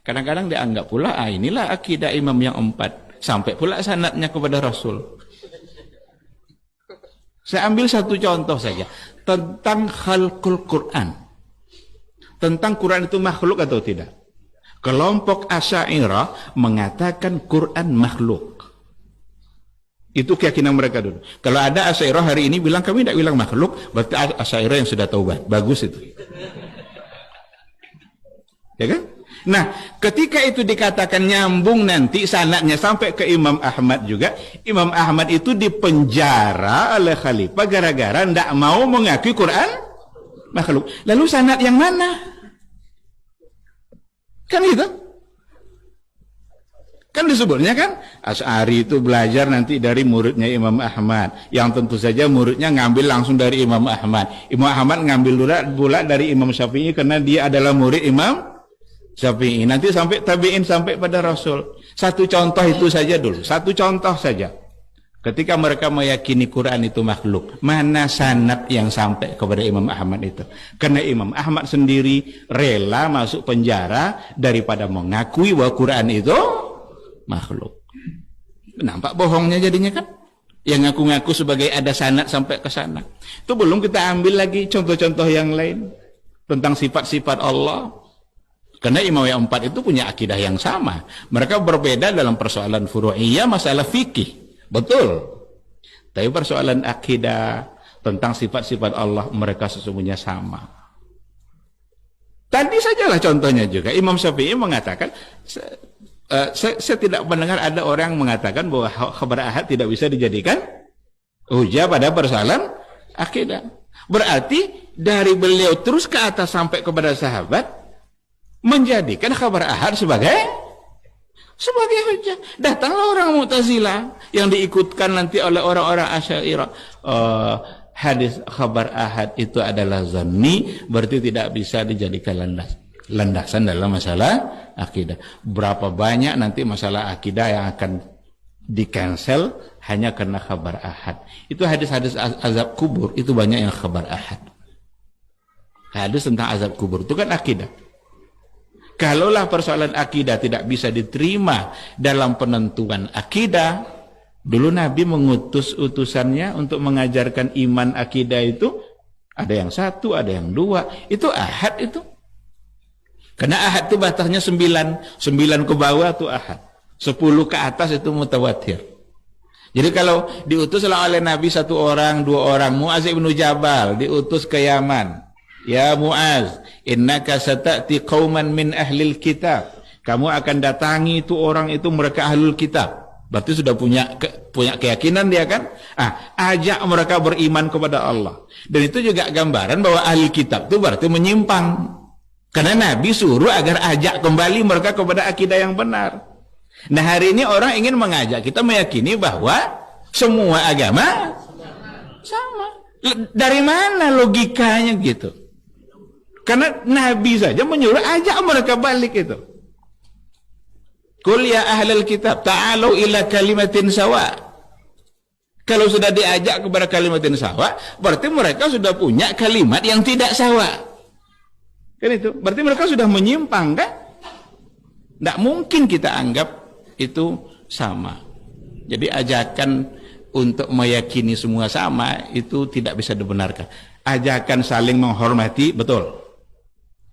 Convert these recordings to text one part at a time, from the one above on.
Kadang-kadang dianggap pula, inilah akidah imam yang 4. Sampai pula sanadnya kepada Rasul. Saya ambil satu contoh saja. Tentang khalqul Quran. Tentang Quran itu makhluk atau tidak. Kelompok Asy'ariyah mengatakan Quran makhluk. Itu keyakinan mereka dulu. Kalau ada Asy'ariyah hari ini bilang kami tidak bilang makhluk, berarti Asy'ariyah yang sudah taubat. Bagus itu. Ya kan? Nah, ketika itu dikatakan nyambung nanti sanadnya sampai ke Imam Ahmad juga, Imam Ahmad itu dipenjara oleh khalifah gara-gara tidak mau mengakui Quran makhluk. Lalu sanad yang mana? Kan itu? Kan disebutnya kan Asy'ari itu belajar nanti dari muridnya Imam Ahmad, yang tentu saja muridnya ngambil langsung dari Imam Ahmad. Imam Ahmad ngambil pula dari Imam Syafi'i karena dia adalah murid Imam Syafi'i. Nanti sampai tabi'in sampai pada Rasul. Satu contoh itu saja dulu. Satu contoh saja. Ketika mereka meyakini Quran itu makhluk, mana sanad yang sampai kepada Imam Ahmad itu? Karena Imam Ahmad sendiri rela masuk penjara daripada mengakui bahwa Quran itu makhluk. Nampak bohongnya jadinya kan? Yang ngaku-ngaku sebagai ada sanad sampai ke sana. Itu belum kita ambil lagi contoh-contoh yang lain tentang sifat-sifat Allah. Karena imam yang 4 itu punya akidah yang sama. Mereka berbeda dalam persoalan furu'iyah, masalah fikih. Betul. Tapi persoalan akidah tentang sifat-sifat Allah mereka sesungguhnya sama. Tadi sajalah contohnya juga. Imam Syafi'i mengatakan, saya tidak mendengar ada orang yang mengatakan bahwa khabar ahad tidak bisa dijadikan hujah pada persoalan akidah. Berarti dari beliau terus ke atas sampai kepada sahabat, menjadikan khabar ahad sebagai hujah. Datanglah orang Mu'tazilah yang diikutkan nanti oleh orang-orang Asy'ariyah. Hadis khabar ahad itu adalah zanni, berarti tidak bisa dijadikan landasan dalam masalah akidah. Berapa banyak nanti masalah akidah yang akan di-cancel hanya karena khabar ahad. Itu hadis-hadis azab kubur, itu banyak yang khabar ahad. Hadis tentang azab kubur itu kan akidah. Kalaulah persoalan akidah tidak bisa diterima dalam penentuan akidah, dulu Nabi mengutus utusannya untuk mengajarkan iman akidah itu, ada yang 1, ada yang 2, itu ahad itu. Karena ahad itu batasnya 9 ke bawah itu ahad, 10 ke atas itu mutawatir. Jadi kalau diutuslah oleh Nabi 1 orang, 2 orang, Mu'az bin Jabal diutus ke Yaman. Ya Mu'az, innaka sata'ti qauman min ahlil kitab. Kamu akan datangi itu orang itu mereka ahlul kitab. Berarti sudah punya keyakinan dia kan? Ajak mereka beriman kepada Allah. Dan itu juga gambaran bahwa ahli kitab itu berarti menyimpang. Karena Nabi suruh agar ajak kembali mereka kepada akidah yang benar. Nah hari ini orang ingin mengajak kita meyakini bahwa semua agama sama. Dari mana logikanya gitu? Karena Nabi saja menyuruh ajak mereka balik itu. Qul ya ahlal kitab ta'alu ila kalimatin sawa. Kalau sudah diajak kepada kalimatin sawa, berarti mereka sudah punya kalimat yang tidak sawa. Kan itu? Berarti mereka sudah menyimpang kan? Tidak mungkin kita anggap itu sama. Jadi ajakan untuk meyakini semua sama itu tidak bisa dibenarkan. Ajakan saling menghormati betul.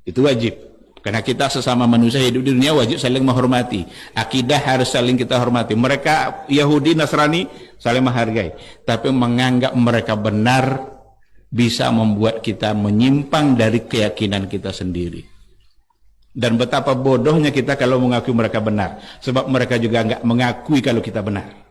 Itu wajib. Karena kita sesama manusia hidup di dunia wajib saling menghormati. Akidah harus saling kita hormati. Mereka Yahudi, Nasrani saling menghargai. Tapi menganggap mereka benar bisa membuat kita menyimpang dari keyakinan kita sendiri. Dan betapa bodohnya kita kalau mengakui mereka benar. Sebab mereka juga enggak mengakui kalau kita benar.